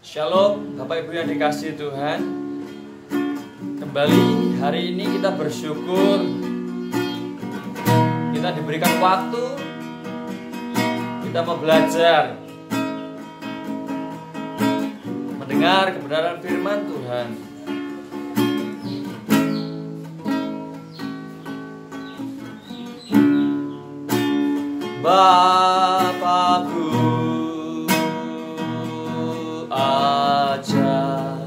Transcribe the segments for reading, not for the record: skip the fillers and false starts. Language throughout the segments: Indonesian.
Shalom, Bapak Ibu yang dikasihi Tuhan. Kembali hari ini kita bersyukur kita diberikan waktu, kita mau belajar mendengar kebenaran firman Tuhan. Bapakku ajar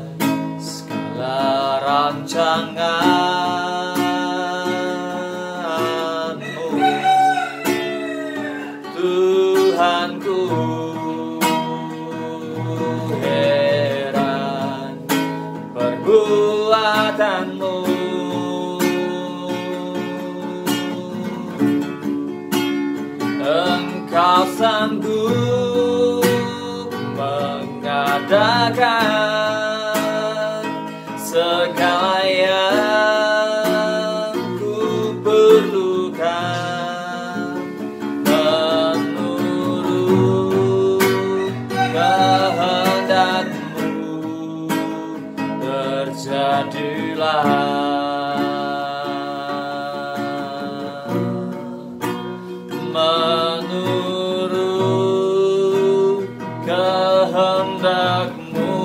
segala rancangan-Mu, Tuhanku, heran perbuatan-Mu. Engkau sanggup mengadakan segala yang ku perlukan, menurut kehendak-Mu terjadilah. Menurut kehendak-Mu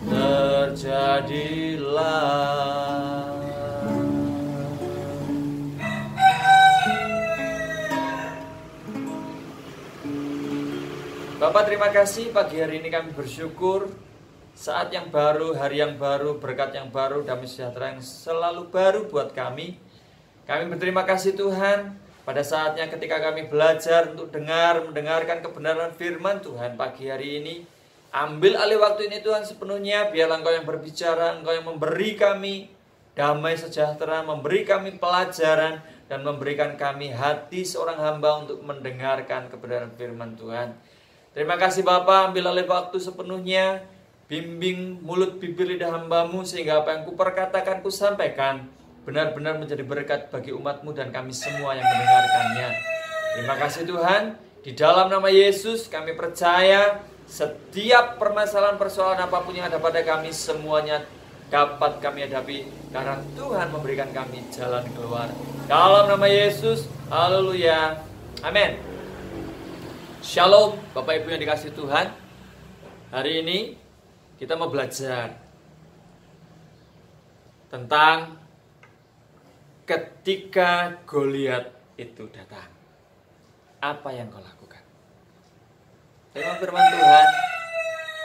terjadilah. Bapak, terima kasih pagi hari ini kami bersyukur saat yang baru, hari yang baru, berkat yang baru, damai sejahtera yang selalu baru buat kami. Kami berterima kasih Tuhan pada saatnya ketika kami belajar untuk mendengarkan kebenaran firman Tuhan pagi hari ini. Ambil alih waktu ini Tuhan sepenuhnya, biarlah Engkau yang berbicara, Engkau yang memberi kami damai sejahtera, memberi kami pelajaran, dan memberikan kami hati seorang hamba untuk mendengarkan kebenaran firman Tuhan. Terima kasih Bapa, ambil alih waktu sepenuhnya, bimbing mulut bibir lidah hamba-Mu sehingga apa yang kuperkatakan, kusampaikan benar-benar menjadi berkat bagi umat-Mu dan kami semua yang mendengarkannya. Terima kasih Tuhan. Di dalam nama Yesus kami percaya setiap permasalahan persoalan apapun yang ada pada kami semuanya dapat kami hadapi karena Tuhan memberikan kami jalan keluar. Dalam nama Yesus, haleluya, amin. Shalom Bapak Ibu yang dikasihi Tuhan. Hari ini kita mau belajar tentang ketika Goliat itu datang, apa yang kau lakukan? Tema firman Tuhan,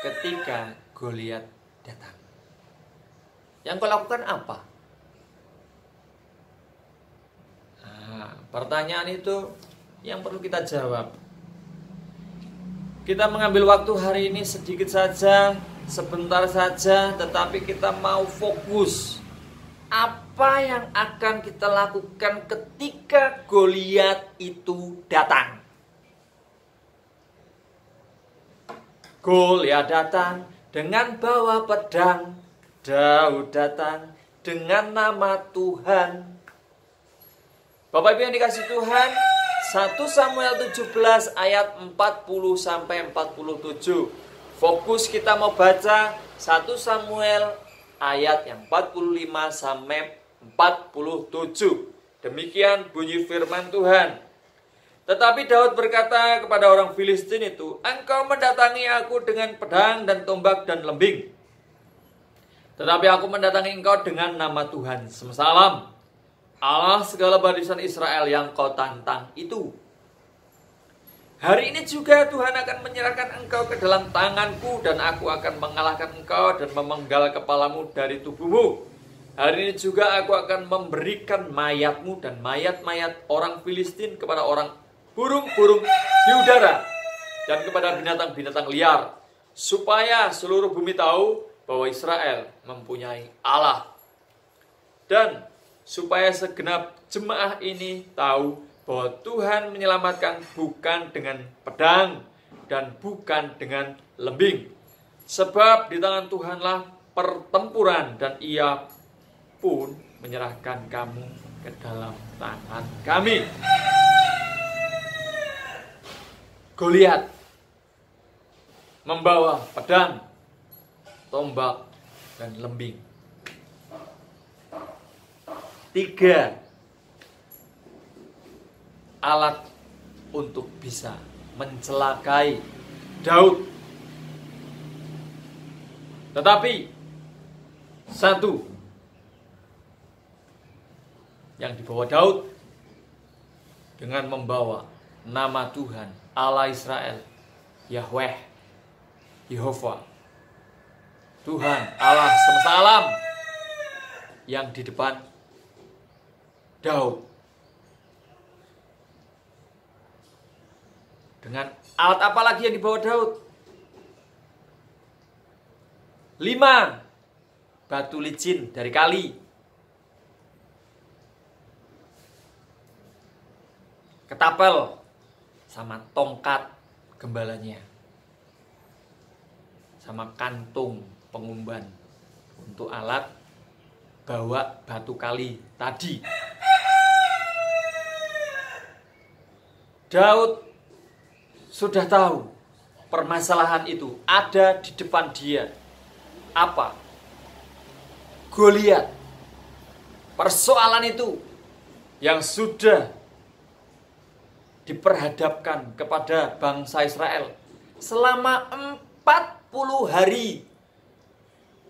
ketika Goliat datang, yang kau lakukan apa? Nah, pertanyaan itu yang perlu kita jawab. Kita mengambil waktu hari ini sedikit saja, sebentar saja, tetapi kita mau fokus. Apa yang akan kita lakukan ketika Goliat itu datang? Goliat datang dengan bawa pedang, Daud datang dengan nama Tuhan. Bapak Ibu yang dikasihi Tuhan, 1 Samuel 17 ayat 40 sampai 47. Fokus kita mau baca 1 Samuel ayat yang 45 sampai 47. Demikian bunyi firman Tuhan. Tetapi Daud berkata kepada orang Filistin itu, engkau mendatangi aku dengan pedang dan tombak dan lembing. Tetapi aku mendatangi engkau dengan nama Tuhan semesta, Allah segala barisan Israel yang kau tantang itu. Hari ini juga Tuhan akan menyerahkan engkau ke dalam tanganku, dan aku akan mengalahkan engkau dan memenggal kepalamu dari tubuhmu. Hari ini juga aku akan memberikan mayatmu dan mayat-mayat orang Filistin kepada orang burung-burung di udara dan kepada binatang-binatang liar, supaya seluruh bumi tahu bahwa Israel mempunyai Allah, dan supaya segenap jemaah ini tahu bahwa Tuhan menyelamatkan bukan dengan pedang dan bukan dengan lembing. Sebab di tangan Tuhanlah pertempuran, dan Ia pun menyerahkan kamu ke dalam tangan kami. Goliat. membawa pedang, tombak, dan lembing. 3 alat untuk bisa mencelakai Daud. Tetapi satu yang dibawa Daud dengan membawa nama Tuhan Allah Israel, Yahweh, Yehova, Tuhan Allah semesta alam, yang di depan Daud. Dengan alat apa lagi yang dibawa Daud? 5 batu licin dari kali. Ketapel sama tongkat gembalanya. Sama kantung pengumban untuk alat bawa batu kali tadi. Daud sudah tahu permasalahan itu ada di depan dia. Apa? Goliat. Persoalan itu yang sudah diperhadapkan kepada bangsa Israel selama 40 hari.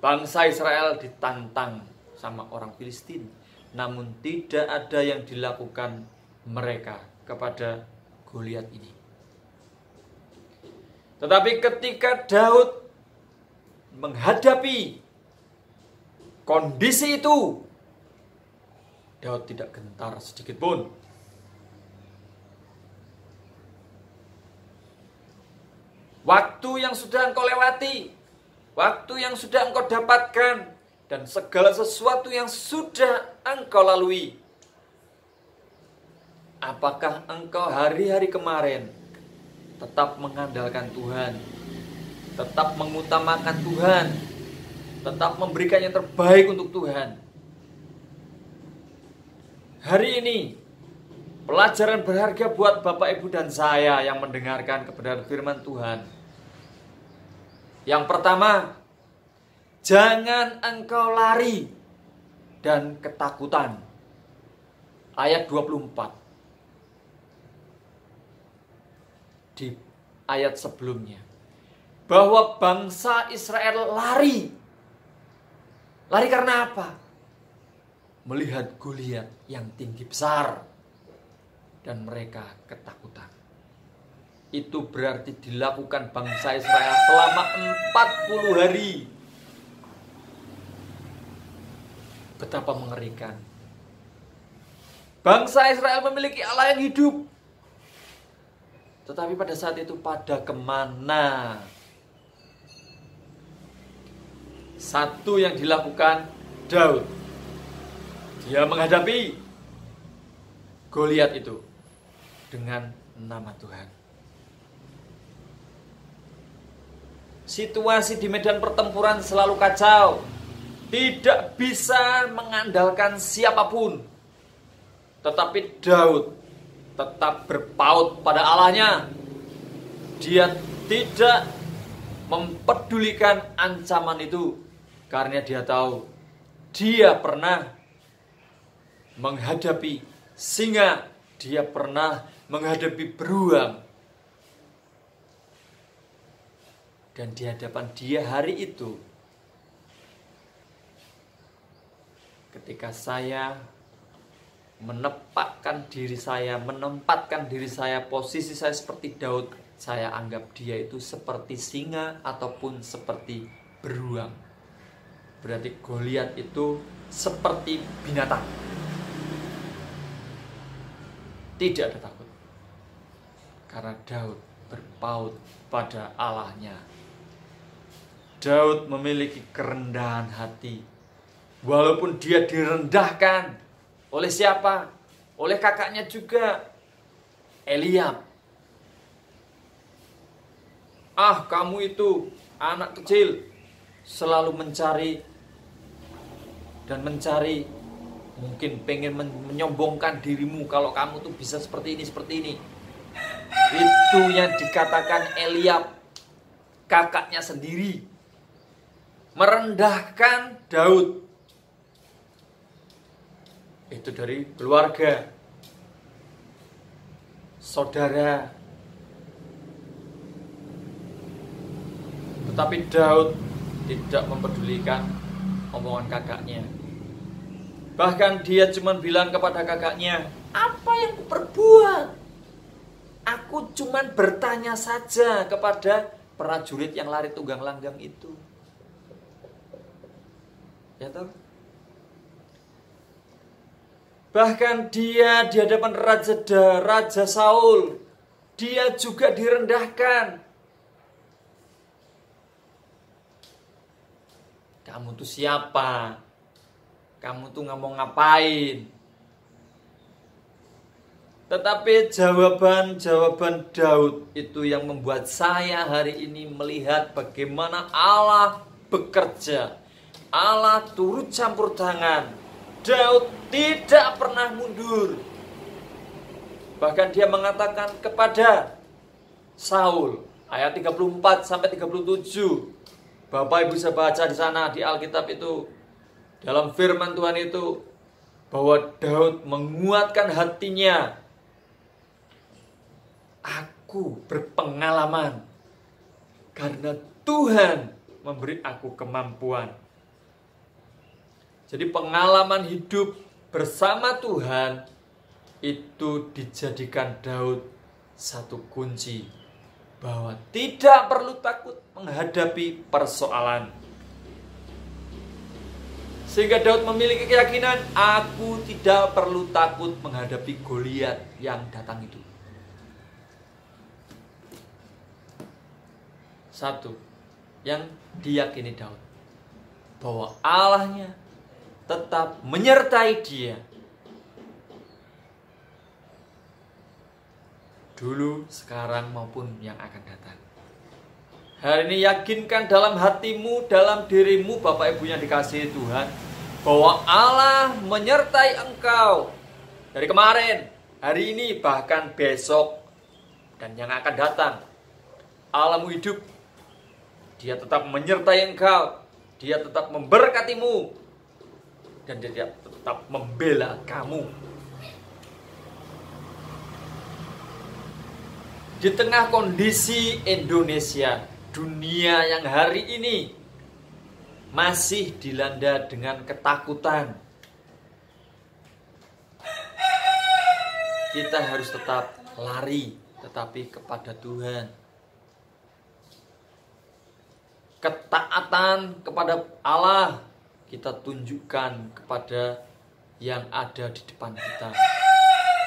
Bangsa Israel ditantang sama orang Filistin, namun tidak ada yang dilakukan mereka kepada Goliat ini. Tetapi ketika Daud menghadapi kondisi itu, Daud tidak gentar sedikit pun. Waktu yang sudah engkau lewati, waktu yang sudah engkau dapatkan, dan segala sesuatu yang sudah engkau lalui, apakah engkau hari-hari kemarin tetap mengandalkan Tuhan, tetap mengutamakan Tuhan, tetap memberikan yang terbaik untuk Tuhan? Hari ini pelajaran berharga buat Bapak, Ibu, dan saya yang mendengarkan kebenaran firman Tuhan. Yang pertama, jangan engkau lari dan ketakutan. Ayat 24. Di ayat sebelumnya, bahwa bangsa Israel lari. Lari karena apa? Melihat Goliat yang tinggi besar, dan mereka ketakutan. Itu berarti dilakukan bangsa Israel selama 40 hari. Betapa mengerikan. Bangsa Israel memiliki Allah yang hidup, tetapi pada saat itu pada kemana? Satu yang dilakukan Daud, dia menghadapi Goliat itu dengan nama Tuhan. Situasi di medan pertempuran selalu kacau. Tidak bisa mengandalkan siapapun. Tetapi Daud tetap berpaut pada Allahnya. Dia tidak mempedulikan ancaman itu, karena dia tahu dia pernah menghadapi singa, dia pernah menghadapi beruang. Dan di hadapan dia hari itu, ketika saya menempatkan diri saya, posisi saya seperti Daud, saya anggap dia itu seperti singa ataupun seperti beruang. Berarti Goliat itu seperti binatang. Tidak ada takut, karena Daud berpaut pada Allahnya. Daud memiliki kerendahan hati. Walaupun dia direndahkan oleh siapa? Oleh kakaknya juga, Eliab. Ah, kamu itu anak kecil, selalu mencari, mungkin pengen menyombongkan dirimu kalau kamu tuh bisa seperti ini. Itu yang dikatakan Eliab. kakaknya sendiri. Merendahkan Daud. Itu dari keluarga, saudara. Tetapi Daud tidak mempedulikan omongan kakaknya. Bahkan dia cuma bilang kepada kakaknya, apa yang kuperbuat? Aku cuma bertanya saja kepada prajurit yang lari tunggang langgang itu. Ya toh? Bahkan dia di hadapan Raja Saul, dia juga direndahkan. Kamu tuh siapa? Kamu tuh nggak mau ngapain? Tetapi jawaban Daud itu yang membuat saya hari ini melihat bagaimana Allah bekerja. Allah turut campur tangan. Daud tidak pernah mundur. Bahkan dia mengatakan kepada Saul, ayat 34 sampai 37. Bapak Ibu bisa baca di sana di Alkitab itu, dalam firman Tuhan itu, bahwa Daud menguatkan hatinya. Aku berpengalaman karena Tuhan memberi aku kemampuan. Jadi pengalaman hidup bersama Tuhan itu dijadikan Daud satu kunci bahwa tidak perlu takut menghadapi persoalan. Sehingga Daud memiliki keyakinan, aku tidak perlu takut menghadapi Goliat yang datang itu. Satu, yang diyakini Daud, bahwa Allahnya tetap menyertai dia. Dulu, sekarang, maupun yang akan datang. Hari ini yakinkan dalam hatimu, dalam dirimu, Bapak Ibu yang dikasihi Tuhan, bahwa Allah menyertai engkau. Dari kemarin, hari ini, bahkan besok, dan yang akan datang. Allahmu hidup. Dia tetap menyertai engkau. Dia tetap memberkatimu. Dan dia tetap membela kamu. Di tengah kondisi Indonesia, dunia yang hari ini masih dilanda dengan ketakutan, kita harus tetap lari, tetapi kepada Tuhan. Ketaatan kepada Allah kita tunjukkan kepada yang ada di depan kita.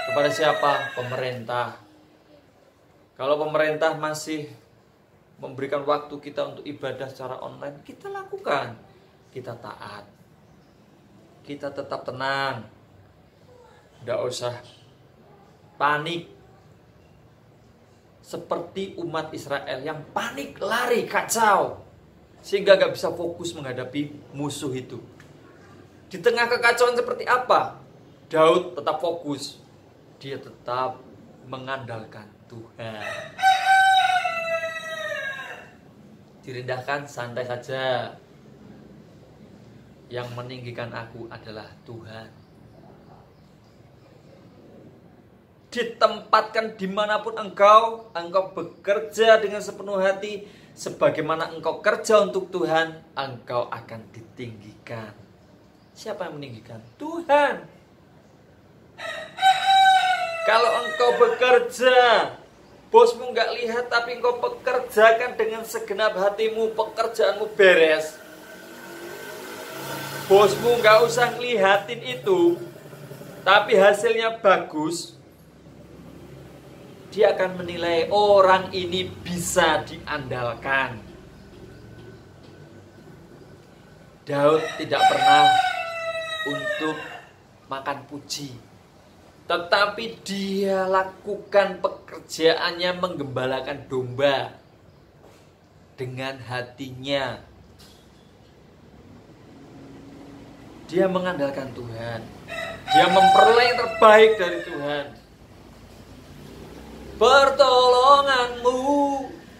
Kepada siapa? Pemerintah. Kalau pemerintah masih memberikan waktu kita untuk ibadah secara online, kita lakukan. Kita taat. Kita tetap tenang. Tidak usah panik. Seperti umat Israel yang panik, lari, kacau. Sehingga gak bisa fokus menghadapi musuh itu. Di tengah kekacauan seperti apa? Daud tetap fokus. Dia tetap mengandalkan Tuhan. Direndahkan, santai saja. Yang meninggikan aku adalah Tuhan. Ditempatkan dimanapun engkau bekerja dengan sepenuh hati. Sebagaimana engkau kerja untuk Tuhan, engkau akan ditinggikan. Siapa yang meninggikan? Tuhan. Kalau engkau bekerja, bosmu gak lihat, tapi engkau pekerjakan dengan segenap hatimu, pekerjaanmu beres. Bosmu gak usah ngelihatin itu, tapi hasilnya bagus. Dia akan menilai orang ini bisa diandalkan. Daud tidak pernah untuk makan puji, tetapi dia lakukan pekerjaannya menggembalakan domba dengan hatinya. Dia mengandalkan Tuhan. Dia memperoleh yang terbaik dari Tuhan. Pertolonganmu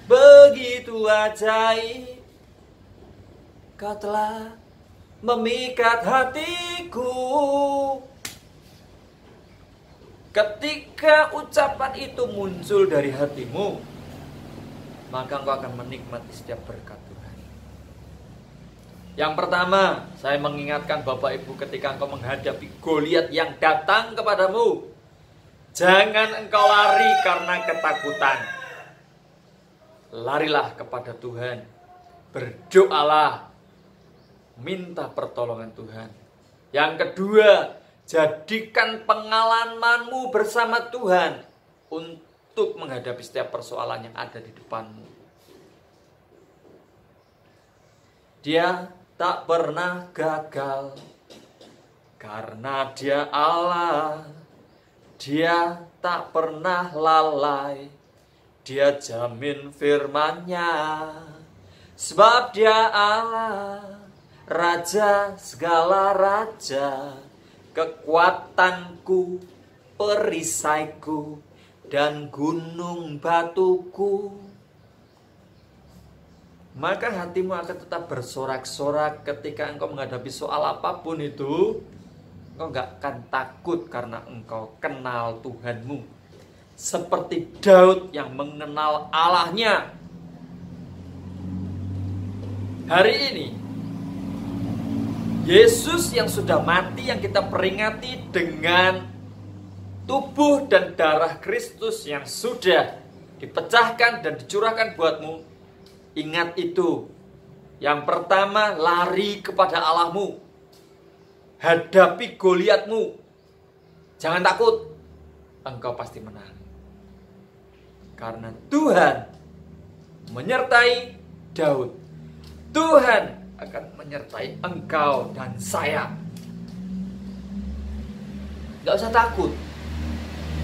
begitu ajaib. Kau telah memikat hatiku. Ketika ucapan itu muncul dari hatimu, maka engkau akan menikmati setiap berkat Tuhan. Yang pertama, saya mengingatkan Bapak Ibu, ketika engkau menghadapi Goliat yang datang kepadamu, jangan engkau lari karena ketakutan. Larilah kepada Tuhan. Berdoalah. Minta pertolongan Tuhan. Yang kedua, jadikan pengalamanmu bersama Tuhan untuk menghadapi setiap persoalan yang ada di depanmu. Dia tak pernah gagal karena Dia Allah. Dia tak pernah lalai. Dia jamin firman-Nya. Sebab Dia Allah, Raja segala raja, kekuatanku, perisaiku, dan gunung batuku. Maka hatimu akan tetap bersorak-sorak ketika engkau menghadapi soal apapun itu. Engkau gak akan takut karena engkau kenal Tuhanmu. Seperti Daud yang mengenal Allahnya. Hari ini Yesus yang sudah mati, yang kita peringati dengan tubuh dan darah Kristus yang sudah dipecahkan dan dicurahkan buatmu. Ingat itu. Yang pertama, lari kepada Allahmu. Hadapi Goliatmu. Jangan takut. Engkau pasti menang. Karena Tuhan menyertai Daud. Tuhan akan menyertai engkau dan saya. Gak usah takut.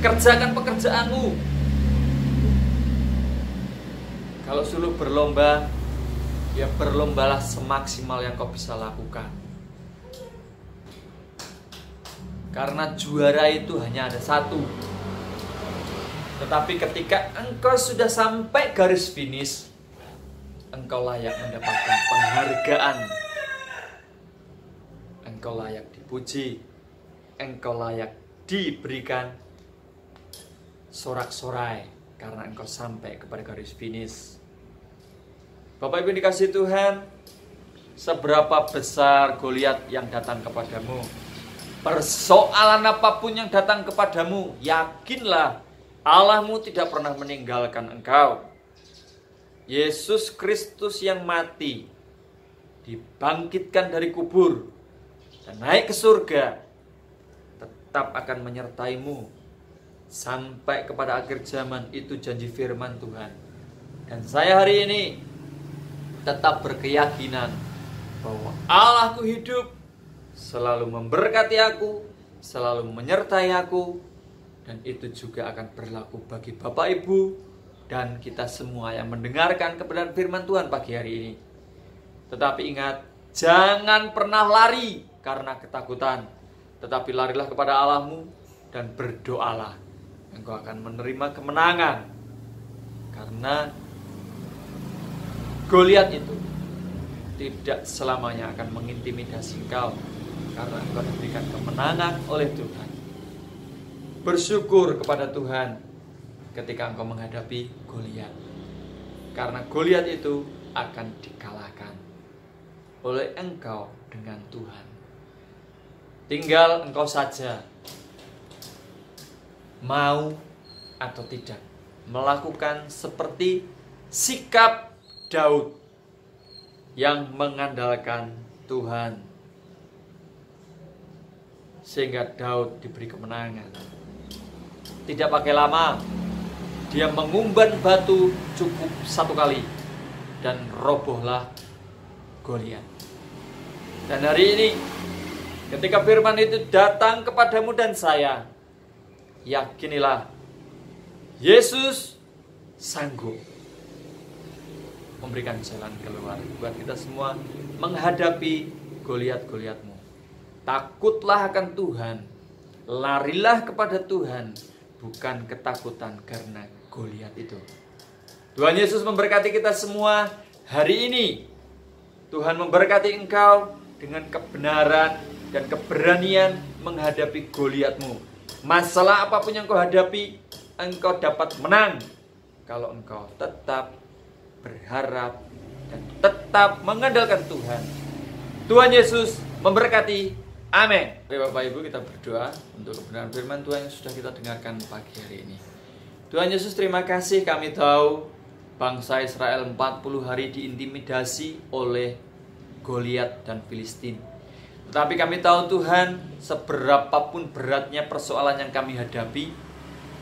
Kerjakan pekerjaanmu. Kalau suruh berlomba, ya berlombalah semaksimal yang kau bisa lakukan. Karena juara itu hanya ada satu. Tetapi ketika engkau sudah sampai garis finish, engkau layak mendapatkan penghargaan. Engkau layak dipuji. Engkau layak diberikan sorak-sorai karena engkau sampai kepada garis finish. Bapak Ibu dikasih Tuhan, seberapa besar Goliat yang datang kepadamu, persoalan apapun yang datang kepadamu, yakinlah Allahmu tidak pernah meninggalkan engkau. Yesus Kristus yang mati, dibangkitkan dari kubur, dan naik ke surga, tetap akan menyertaimu sampai kepada akhir zaman. Itu janji firman Tuhan. Dan saya hari ini tetap berkeyakinan bahwa Allahku hidup, selalu memberkati aku, selalu menyertai aku, dan itu juga akan berlaku bagi Bapak Ibu dan kita semua yang mendengarkan kebenaran firman Tuhan pagi hari ini. Tetapi ingat, jangan pernah lari karena ketakutan, tetapi larilah kepada Allahmu dan berdoalah. Engkau akan menerima kemenangan. Karena Goliat itu tidak selamanya akan mengintimidasi engkau, karena engkau diberikan kemenangan oleh Tuhan. Bersyukur kepada Tuhan ketika engkau menghadapi Goliat, karena Goliat itu akan dikalahkan oleh engkau dengan Tuhan. Tinggal engkau saja mau atau tidak melakukan seperti sikap Daud yang mengandalkan Tuhan, sehingga Daud diberi kemenangan. Tidak pakai lama, dia mengumban batu cukup satu kali dan robohlah Goliat. Dan hari ini ketika firman itu datang kepadamu dan saya, yakinilah Yesus sanggup memberikan jalan keluar buat kita semua menghadapi Goliat-Goliatmu. Takutlah akan Tuhan, larilah kepada Tuhan, bukan ketakutan karena Goliat itu. Tuhan Yesus memberkati kita semua hari ini. Tuhan memberkati engkau dengan kebenaran dan keberanian menghadapi Goliatmu. Masalah apapun yang kau hadapi, engkau dapat menang kalau engkau tetap berharap dan tetap mengandalkan Tuhan. Tuhan Yesus memberkati. Amin. Bapak Ibu, kita berdoa untuk kebenaran firman Tuhan yang sudah kita dengarkan pagi hari ini. Tuhan Yesus, terima kasih. Kami tahu bangsa Israel 40 hari diintimidasi oleh Goliat dan Filistin. Tetapi kami tahu Tuhan, seberapapun beratnya persoalan yang kami hadapi,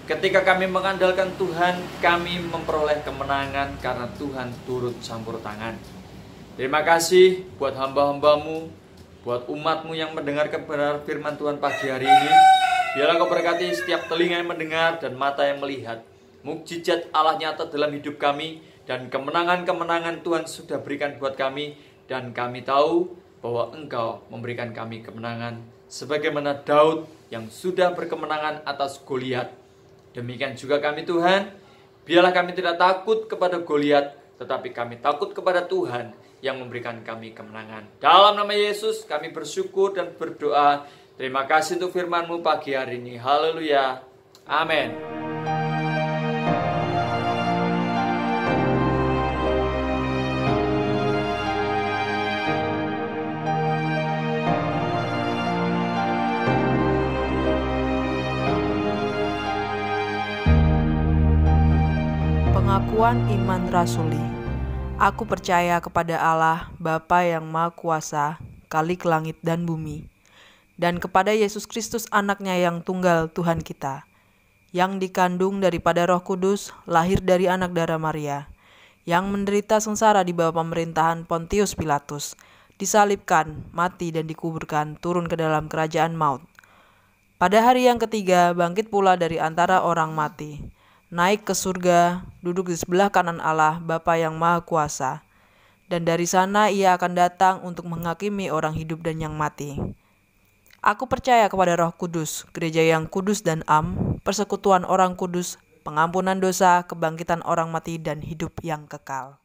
ketika kami mengandalkan Tuhan, kami memperoleh kemenangan karena Tuhan turut campur tangan. Terima kasih buat hamba-hambamu, buat umatmu yang mendengar kebenaran firman Tuhan pagi hari ini. Biarlah kau berkati setiap telinga yang mendengar dan mata yang melihat. Mukjizat Allah nyata dalam hidup kami, dan kemenangan-kemenangan Tuhan sudah berikan buat kami. Dan kami tahu bahwa Engkau memberikan kami kemenangan, sebagaimana Daud yang sudah berkemenangan atas Goliat. Demikian juga kami Tuhan, biarlah kami tidak takut kepada Goliat, tetapi kami takut kepada Tuhan yang memberikan kami kemenangan. Dalam nama Yesus kami bersyukur dan berdoa. Terima kasih untuk firman-Mu pagi hari ini. Haleluya. Amin. Pengakuan iman rasuli. Aku percaya kepada Allah, Bapa yang Maha Kuasa, Khalik langit dan bumi, dan kepada Yesus Kristus anaknya yang tunggal Tuhan kita, yang dikandung daripada Roh Kudus, lahir dari anak darah Maria, yang menderita sengsara di bawah pemerintahan Pontius Pilatus, disalibkan, mati dan dikuburkan, turun ke dalam kerajaan maut. Pada hari yang ketiga bangkit pula dari antara orang mati, naik ke surga, duduk di sebelah kanan Allah Bapa yang Maha Kuasa, dan dari sana ia akan datang untuk menghakimi orang hidup dan yang mati. Aku percaya kepada Roh Kudus, gereja yang kudus dan am, persekutuan orang kudus, pengampunan dosa, kebangkitan orang mati, dan hidup yang kekal.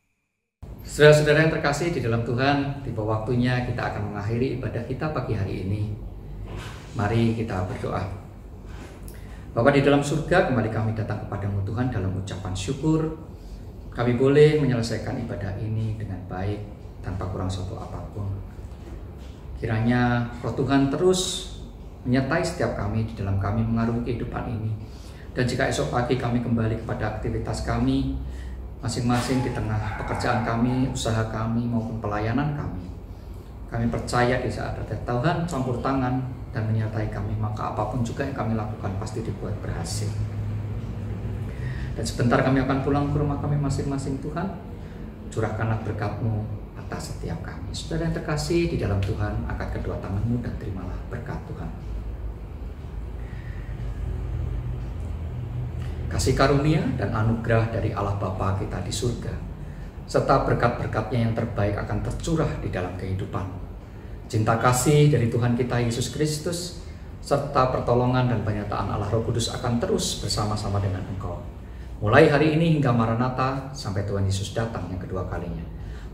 Saudara-saudara yang terkasih di dalam Tuhan, tiba waktunya kita akan mengakhiri ibadah kita pagi hari ini. Mari kita berdoa. Bapa di dalam surga, kembali kami datang kepadamu Tuhan dalam ucapan syukur. Kami boleh menyelesaikan ibadah ini dengan baik, tanpa kurang suatu apapun. Kiranya Roh Tuhan terus menyertai setiap kami di dalam kami mengarungi kehidupan ini. Dan jika esok pagi kami kembali kepada aktivitas kami, masing-masing di tengah pekerjaan kami, usaha kami, maupun pelayanan kami, kami percaya di saat ada Tuhan campur tangan dan menyertai kami, maka apapun juga yang kami lakukan pasti dibuat berhasil. Dan sebentar kami akan pulang ke rumah kami masing-masing. Tuhan, curahkanlah berkat-Mu atas setiap kami. Saudara yang terkasih di dalam Tuhan, angkat kedua tangan-Mu dan terimalah berkat Tuhan. Kasih karunia dan anugerah dari Allah Bapa kita di surga, serta berkat-berkat-Nya yang terbaik akan tercurah di dalam kehidupan. Cinta kasih dari Tuhan kita Yesus Kristus, serta pertolongan dan penyertaan Allah Roh Kudus akan terus bersama-sama dengan engkau. Mulai hari ini hingga Maranatha, sampai Tuhan Yesus datang yang kedua kalinya.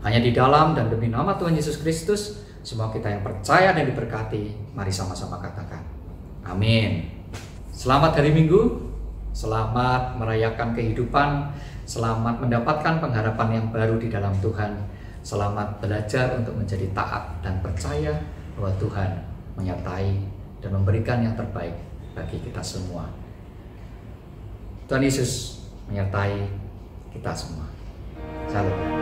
Hanya di dalam dan demi nama Tuhan Yesus Kristus, semua kita yang percaya dan diberkati, mari sama-sama katakan, amin. Selamat hari Minggu, selamat merayakan kehidupan, selamat mendapatkan pengharapan yang baru di dalam Tuhan. Selamat belajar untuk menjadi taat dan percaya bahwa Tuhan menyertai dan memberikan yang terbaik bagi kita semua. Tuhan Yesus menyertai kita semua. Salam.